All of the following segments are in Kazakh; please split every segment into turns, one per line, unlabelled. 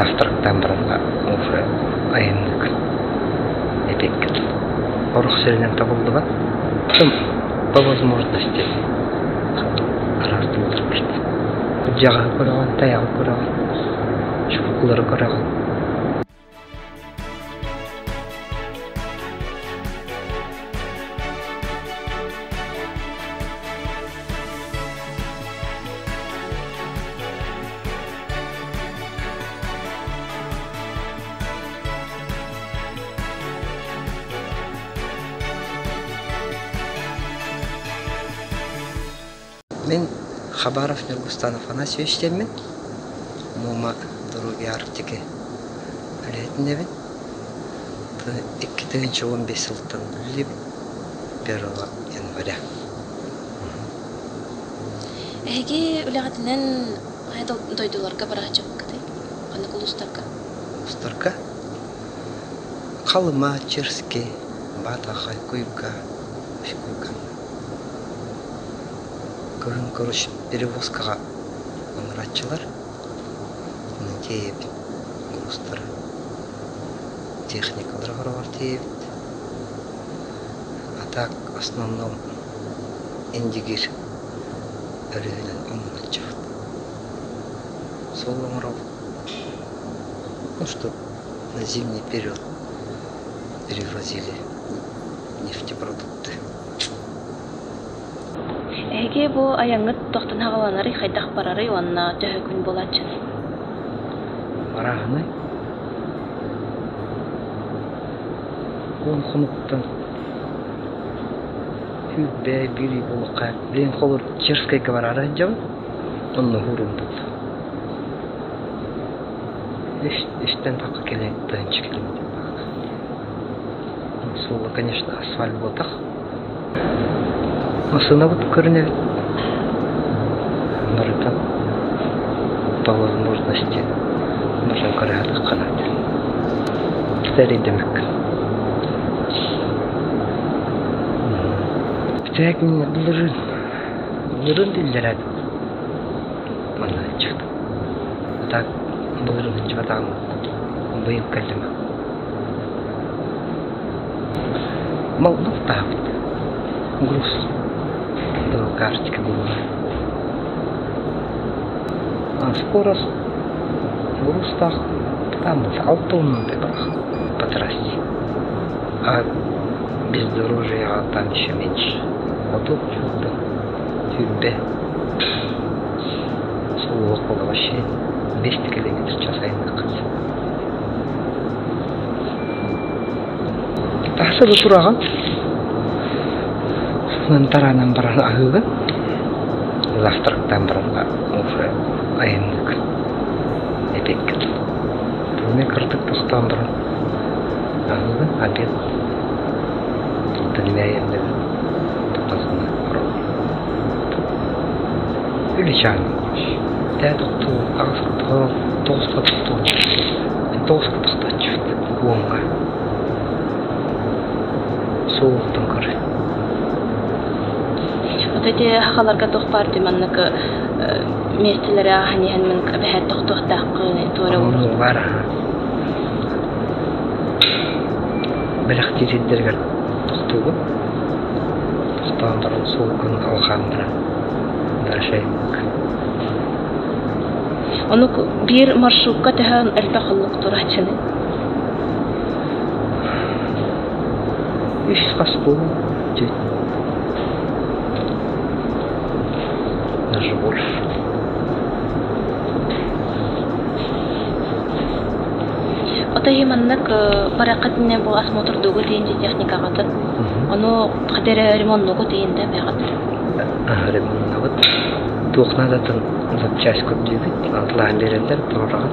завтрактан бұрынға уже айымдық эпеккет. Орық серінен табылды ба? По возможности араздылдырып кетті. Жағы көріған, таяғы көріған, шұқылары көріған. Мен Хабаров Нургустан Афанасьевичтен Мума дороги Арктики летневин 2015 жылдан 1 января.
Эги үләгәтеннән айда дойдуларга барачак кыды. Аны кулустарга.
Кулустарга. Калыма, Черски, Батахай, Куйка, Шикуйка. Короче, перевозкаға аңыратчылар, тейіп, грустар, техникалар қаралар тейіп. А так, основном, индигир өрігінен аңыратчылар. Сол аңырау. Ну что, на зимний период перевозили нефтепродукты.
Эге бу аяңгыт тоқтын хағаланары хайдақ барары онна төһө күн болачын.
Барағыны он құнықтан хүббе бири болуқа білен қолыр Черскайға барары жауын онны хұрым болды. Ештен таққа келен дайыншы келмеді. Солы, конечно, асфальт болдақ. Машина вот көрінеді. Нұрытан по возможности нужно көрәді қанат. Старый демек. Бітәк мен бұлырын дейлер әді. Мана чықты. Так, бұлырын жібатағым бұйым кәлдімі. Малдық тағыд. Груз. Карточка была. А скорость груз так там алтон по трассе. А бездорожье там еще меньше. Вот тут что-то тюбе. Слово около вообще 200 км в час айнақыз. Тасыры тұраған. Таранан баран ағығы завтрактан бұрынға уже айымдық эпеккет. Бұны кірдік тоқтан бұрын ағығы обед түлмәйімді тұқтасына ұрып. Үлі жағын қош. Дәді ұқту, ағызғы тоғызға тұқтан жүфті оңға. Соғықтың көрі.
Вот эти хахаларга тохпар диманнык местелере ханиян мен бәһәт тохтохтакы тура уру
бар. Бәләх тизендергән тохтугы. Тохтан барын сугын алхамдыра. Дәршәй.
Оны бир маршрутка тәһән әлтәхаллык турачыны.
Иш хасбу. Даже больше.
Отайы маннык барақатыне бұл осмотр дугу дейінді техника қатын. Оны қадері ремонтнугу дейінді бәғатыр.
Ремонтнугу. Туқнадатын запчасть көп дейбіт. Антылаған берендер тұраған.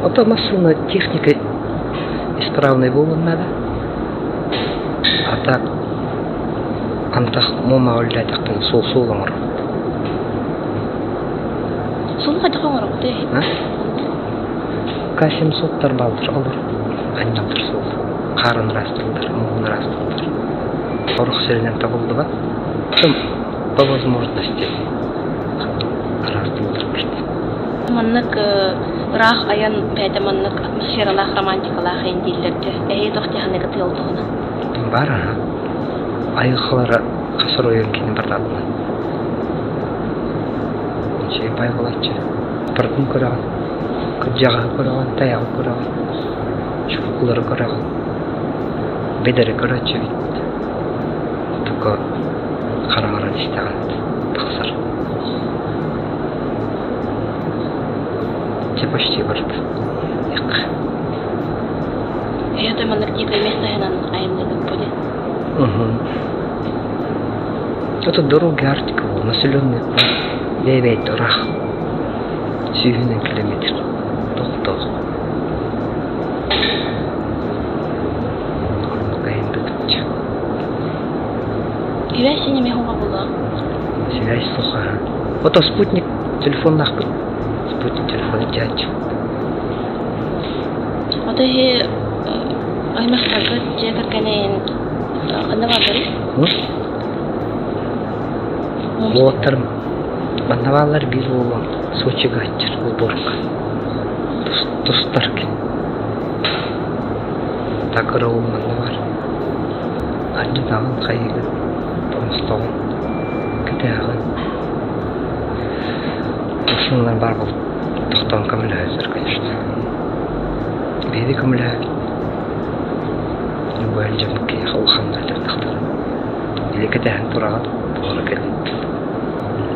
Ота машина техника исправный болын надо. А так антах мома өлләтәктен сол аңыр.
Сол қайдақ аңыр оқты?
К-700 балдыр алыр. Айналдыр сол. Қарын растылдар, мұғын растылдар. Орық серінен табылды ба? По возможности растылдар бірді.
Маннык рах аян бәйдә маннык атмосфералах романтикалах индиллерде. Тохти ханыгы тылдыгына.
Бар, айықлары қасыр ойын кейін бардадына. Шей байғылатшы. Бірдің көраған, күджаға көраған, таяғы көраған, шуқылары көраған, бедері көрәтші бейт. Түкі қара-қара дестаған тақсыр. Че почти барды. Иқ.
Это маннык дикое место хенан айымдыгы буде.
Это дороги Арктика, населенный пункт 9 рах. 7 километр. Тоқтық. Қайын бітіпті.
Связь сенеме хуға бұлда?
Связь сұға. Это спутник телефон нақпыт. Спутник телефоны тячу.
Это аймақтағы жекір кәнейін қанда бардыры?
Болаттарым. Бандавалар бир болу Сочиға аттыр, уборка. Достар кен. Такыры олманды бар. Анжыдағын қайығын, тұрмыстағын, кітағын. Осынлар бар бұл. Тоқтан көмілі әзір, конечно. Бейді көмілі. Любой әлжамықке қалғанда әлдір. Или кітағын тұраған, бұлары кәлін.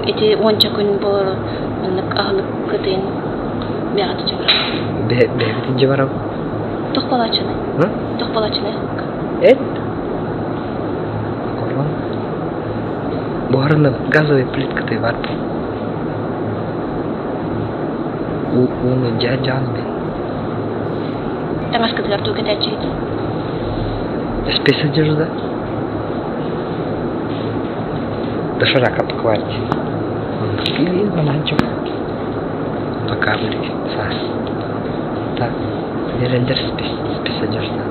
Эти онча күн болар, маннык ахлык кытын бягат жабар.
Бегитин жабар.
Тохпалачыны. Тохпалачыны.
Эт. Корван. Буарында газовый плиткатай бар. Уны жан бе.
Тамас кытылар тук этечит.
Спеса держда. Доширака по квартире. Или бананчик. По каблике. Сас. Так. Нерендер спеса держда.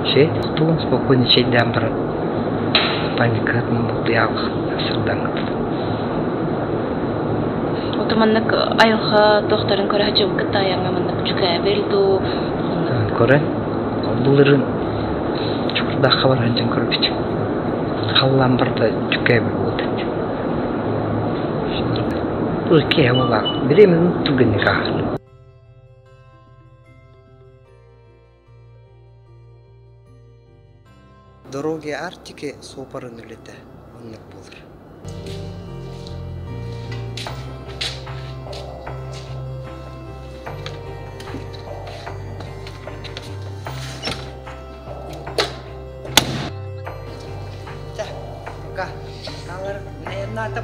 Шей, тулан спокойно чей дамбра. Паника от мамутыявых. Сырдан кыты.
Отоманнык айылха тохтарын көрі хачып кыта аяңа маннык чүкә берду.
Көрен. Бұлырын чүкірда хабар ханчан көріп ішчік. Халлан барда чүкә бір болды. Бұл кея ола. Беремін түгінні қағыр. Дороги Арктики сопарын үлеті. Онлық болыр. Пока. Наверное, надо